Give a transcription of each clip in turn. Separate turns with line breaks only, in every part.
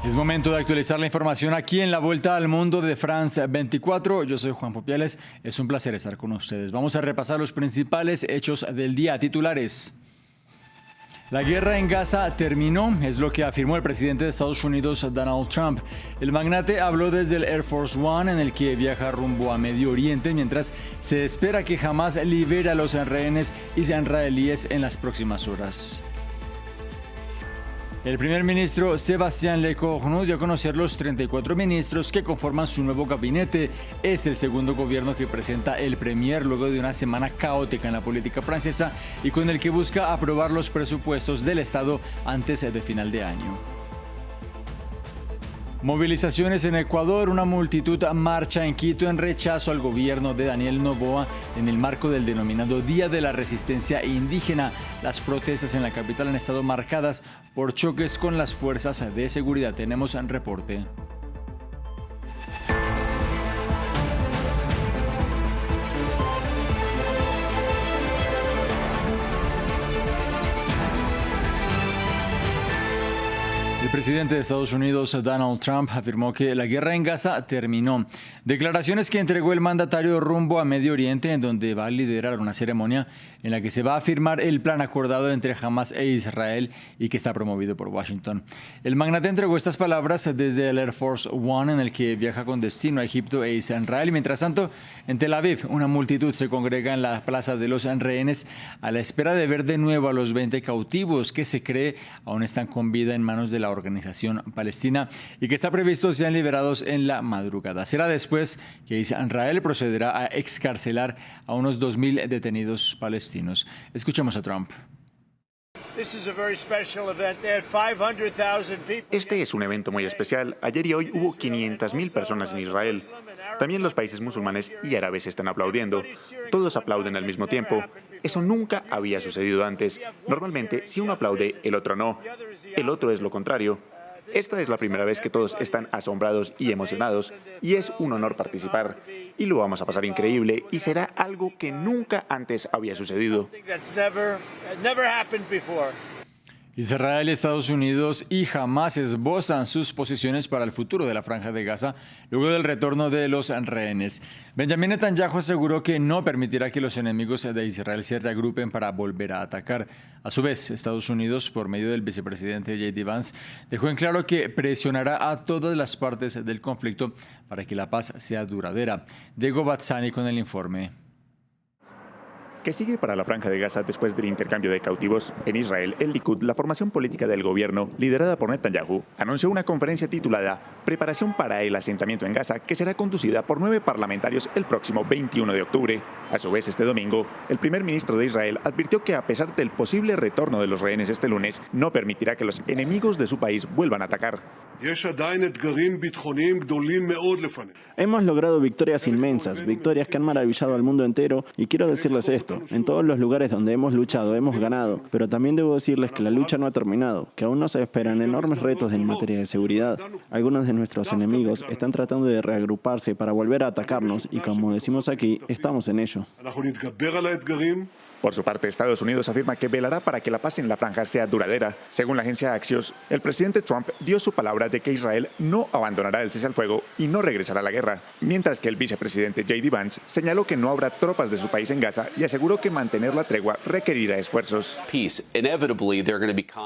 Es momento de actualizar la información aquí en la Vuelta al Mundo de France 24. Yo soy Juan Popiales. Es un placer estar con ustedes. Vamos a repasar los principales hechos del día. Titulares. La guerra en Gaza terminó, es lo que afirmó el presidente de Estados Unidos, Donald Trump. El magnate habló desde el Air Force One, en el que viaja rumbo a Medio Oriente, mientras se espera que Hamás libere a los rehenes israelíes en las próximas horas. El primer ministro Sébastien Lecornu dio a conocer los 34 ministros que conforman su nuevo gabinete. Es el segundo gobierno que presenta el premier luego de una semana caótica en la política francesa y con el que busca aprobar los presupuestos del Estado antes de final de año. Movilizaciones en Ecuador. Una multitud marcha en Quito en rechazo al gobierno de Daniel Noboa en el marco del denominado Día de la Resistencia Indígena. Las protestas en la capital han estado marcadas por choques con las fuerzas de seguridad. Tenemos un reporte. El presidente de Estados Unidos, Donald Trump, afirmó que la guerra en Gaza terminó. Declaraciones que entregó el mandatario rumbo a Medio Oriente, en donde va a liderar una ceremonia en la que se va a firmar el plan acordado entre Hamás e Israel y que está promovido por Washington. El magnate entregó estas palabras desde el Air Force One, en el que viaja con destino a Egipto e Israel. Mientras tanto, en Tel Aviv, una multitud se congrega en la plaza de los rehenes a la espera de ver de nuevo a los 20 cautivos que se cree aún están con vida en manos de la Organización Palestina y que está previsto sean liberados en la madrugada. Será después que Israel procederá a excarcelar a unos 2.000 detenidos palestinos. Escuchemos a Trump.
Este es un evento muy especial. Ayer y hoy hubo 500.000 personas en Israel. También los países musulmanes y árabes están aplaudiendo. Todos aplauden al mismo tiempo. Eso nunca había sucedido antes. Normalmente, si uno aplaude, el otro no. El otro es lo contrario. Esta es la primera vez que todos están asombrados y emocionados, y es un honor participar. Y lo vamos a pasar increíble, y será algo que nunca antes había sucedido.
Israel, Estados Unidos y Hamás esbozan sus posiciones para el futuro de la Franja de Gaza luego del retorno de los rehenes. Benjamin Netanyahu aseguró que no permitirá que los enemigos de Israel se reagrupen para volver a atacar. A su vez, Estados Unidos, por medio del vicepresidente J.D. Vance, dejó en claro que presionará a todas las partes del conflicto para que la paz sea duradera. Diego Bazzani con el informe.
¿Qué sigue para la Franja de Gaza después del intercambio de cautivos? En Israel, el Likud, la formación política del gobierno, liderada por Netanyahu, anunció una conferencia titulada Preparación para el asentamiento en Gaza, que será conducida por 9 parlamentarios el próximo 21 de octubre. A su vez, este domingo, el primer ministro de Israel advirtió que a pesar del posible retorno de los rehenes este lunes, no permitirá que los enemigos de su país vuelvan a atacar.
Hemos logrado victorias inmensas, victorias que han maravillado al mundo entero, y quiero decirles esto, en todos los lugares donde hemos luchado hemos ganado, pero también debo decirles que la lucha no ha terminado, que aún nos esperan enormes retos en materia de seguridad. Algunos de nuestros enemigos están tratando de reagruparse para volver a atacarnos y, como decimos aquí, estamos en ello.
Por su parte, Estados Unidos afirma que velará para que la paz en la franja sea duradera. Según la agencia Axios, el presidente Trump dio su palabra de que Israel no abandonará el cese al fuego y no regresará a la guerra, mientras que el vicepresidente J.D. Vance señaló que no habrá tropas de su país en Gaza y aseguró que mantener la tregua requerirá esfuerzos.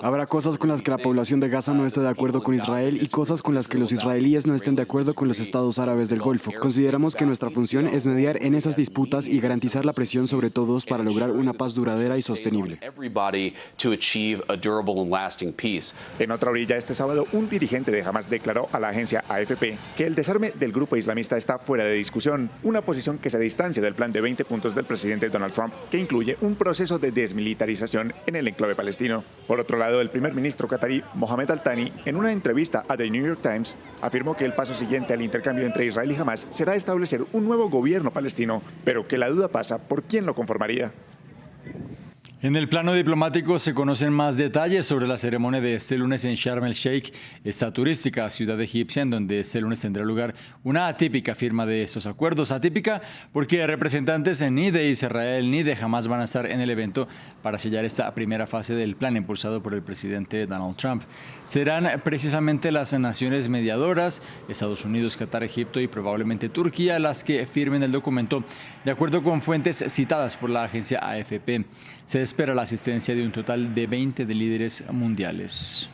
Habrá cosas con las que la población de Gaza no esté de acuerdo con Israel y cosas con las que los israelíes no estén de acuerdo con los estados árabes del Golfo. Consideramos que nuestra función es mediar en esas disputas y garantizar la presión sobre todos para lograr una paz duradera y sostenible.
En otra orilla, este sábado, un dirigente de Hamás declaró a la agencia AFP que el desarme del grupo islamista está fuera de discusión, una posición que se distancia del plan de 20 puntos del presidente Donald Trump, que incluye un proceso de desmilitarización en el enclave palestino. Por otro lado, el primer ministro qatarí, Mohamed Al-Thani, en una entrevista a The New York Times, afirmó que el paso siguiente al intercambio entre Israel y Hamás será establecer un nuevo gobierno palestino, pero que la duda pasa por quién lo conformaría.
En el plano diplomático se conocen más detalles sobre la ceremonia de este lunes en Sharm el Sheikh, esta turística ciudad egipcia, en donde este lunes tendrá lugar una atípica firma de estos acuerdos. Atípica porque representantes ni de Israel ni de Hamás van a estar en el evento para sellar esta primera fase del plan impulsado por el presidente Donald Trump. Serán precisamente las naciones mediadoras, Estados Unidos, Qatar, Egipto y probablemente Turquía, las que firmen el documento, de acuerdo con fuentes citadas por la agencia AFP. Se espera la asistencia de un total de 20 de líderes mundiales.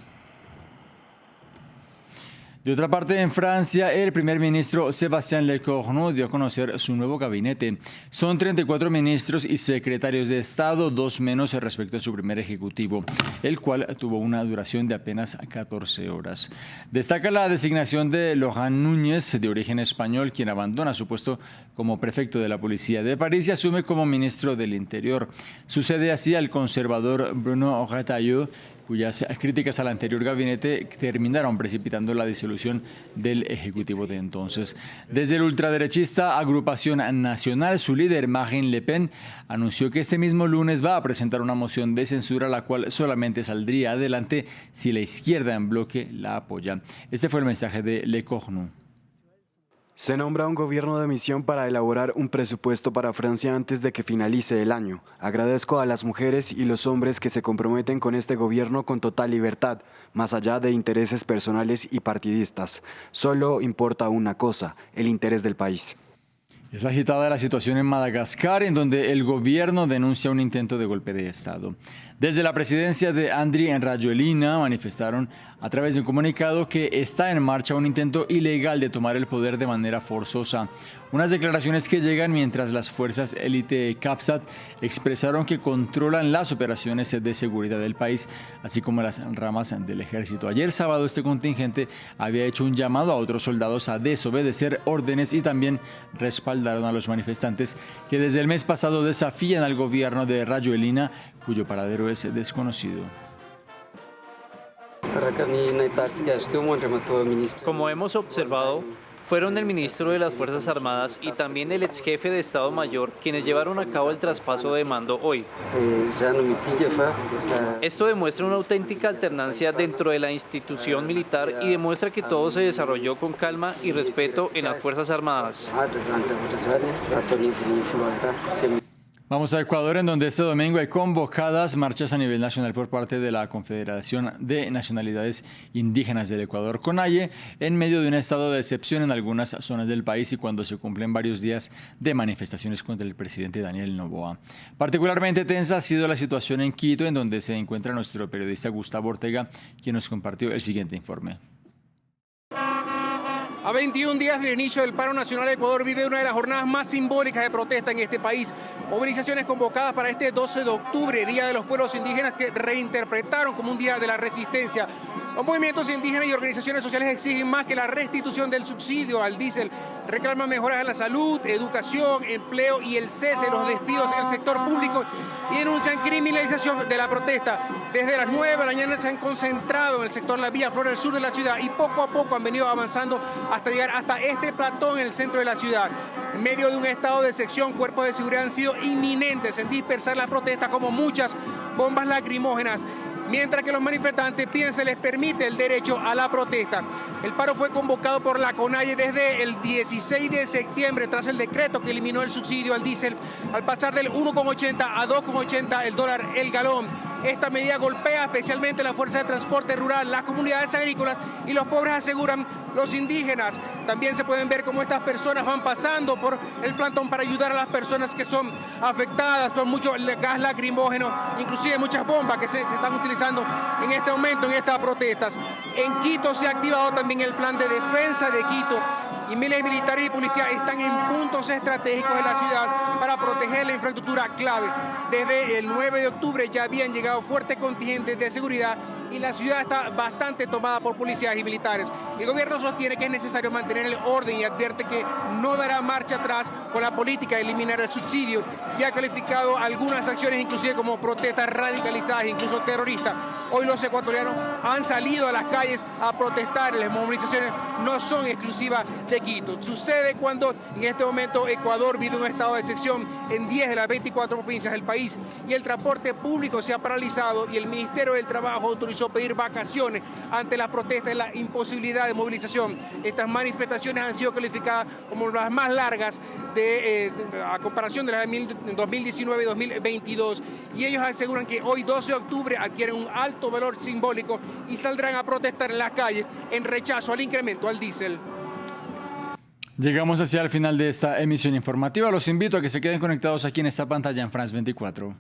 De otra parte, en Francia, el primer ministro Sébastien Lecornu dio a conocer su nuevo gabinete. Son 34 ministros y secretarios de Estado, 2 menos respecto a su primer ejecutivo, el cual tuvo una duración de apenas 14 horas. Destaca la designación de Laurent Núñez, de origen español, quien abandona su puesto como prefecto de la Policía de París y asume como ministro del Interior. Sucede así al conservador Bruno Retailleau, cuyas críticas al anterior gabinete terminaron precipitando la disolución del Ejecutivo de entonces. Desde el ultraderechista Agrupación Nacional, su líder Marine Le Pen anunció que este mismo lunes va a presentar una moción de censura, la cual solamente saldría adelante si la izquierda en bloque la apoya. Este fue el mensaje de Lecornu.
Se nombra un gobierno de misión para elaborar un presupuesto para Francia antes de que finalice el año. Agradezco a las mujeres y los hombres que se comprometen con este gobierno con total libertad, más allá de intereses personales y partidistas. Solo importa una cosa, el interés del país.
Es agitada la situación en Madagascar, en donde el gobierno denuncia un intento de golpe de Estado. Desde la presidencia de Andry Rajoelina manifestaron a través de un comunicado que está en marcha un intento ilegal de tomar el poder de manera forzosa. Unas declaraciones que llegan mientras las fuerzas élite CAPSAT expresaron que controlan las operaciones de seguridad del país, así como las ramas del ejército. Ayer sábado este contingente había hecho un llamado a otros soldados a desobedecer órdenes y también respaldaron a los manifestantes que desde el mes pasado desafían al gobierno de Rajoelina, cuyo paradero es desconocido.
Como hemos observado, fueron el ministro de las Fuerzas Armadas y también el ex jefe de Estado Mayor quienes llevaron a cabo el traspaso de mando hoy. Esto demuestra una auténtica alternancia dentro de la institución militar y demuestra que todo se desarrolló con calma y respeto en las Fuerzas Armadas.
Vamos a Ecuador, en donde este domingo hay convocadas marchas a nivel nacional por parte de la Confederación de Nacionalidades Indígenas del Ecuador, CONAIE, en medio de un estado de excepción en algunas zonas del país y cuando se cumplen varios días de manifestaciones contra el presidente Daniel Noboa. Particularmente tensa ha sido la situación en Quito, en donde se encuentra nuestro periodista Gustavo Ortega, quien nos compartió el siguiente informe.
A 21 días del inicio del paro nacional, Ecuador vive una de las jornadas más simbólicas de protesta en este país. Movilizaciones convocadas para este 12 de octubre, Día de los Pueblos Indígenas, que reinterpretaron como un día de la resistencia. Los movimientos indígenas y organizaciones sociales exigen más que la restitución del subsidio al diésel. Reclaman mejoras en la salud, educación, empleo y el cese de los despidos en el sector público y denuncian criminalización de la protesta. Desde las 9 de la mañana se han concentrado en el sector La Vía Flor, el sur de la ciudad, y poco a poco han venido avanzando hasta llegar hasta este platón en el centro de la ciudad. En medio de un estado de excepción, cuerpos de seguridad han sido inminentes en dispersar la protesta, como muchas bombas lacrimógenas, mientras que los manifestantes piden se les permite el derecho a la protesta. El paro fue convocado por la CONAIE desde el 16 de septiembre, tras el decreto que eliminó el subsidio al diésel al pasar del 1,80 a 2,80 el dólar el galón. Esta medida golpea especialmente la fuerza de transporte rural, las comunidades agrícolas y los pobres, aseguran los indígenas. También se pueden ver cómo estas personas van pasando por el plantón para ayudar a las personas que son afectadas por mucho gas lacrimógeno, inclusive muchas bombas que se están utilizando en este momento en estas protestas. En Quito se ha activado también el plan de defensa de Quito y miles de militares y policías están en puntos estratégicos de la ciudad para proteger la infraestructura clave. Desde el 9 de octubre ya habían llegado fuertes contingentes de seguridad y la ciudad está bastante tomada por policías y militares. El gobierno sostiene que es necesario mantener el orden y advierte que no dará marcha atrás con la política de eliminar el subsidio y ha calificado algunas acciones inclusive como protestas radicalizadas, incluso terroristas. Hoy los ecuatorianos han salido a las calles a protestar. Las movilizaciones no son exclusivas de de Quito. Sucede cuando en este momento Ecuador vive un estado de excepción en 10 de las 24 provincias del país y el transporte público se ha paralizado y el Ministerio del Trabajo autorizó pedir vacaciones ante las protestas y la imposibilidad de movilización. Estas manifestaciones han sido calificadas como las más largas a comparación de las de 2019 y 2022 y ellos aseguran que hoy 12 de octubre adquieren un alto valor simbólico y saldrán a protestar en las calles en rechazo al incremento al diésel.
Llegamos hacia el final de esta emisión informativa. Los invito a que se queden conectados aquí en esta pantalla en France 24.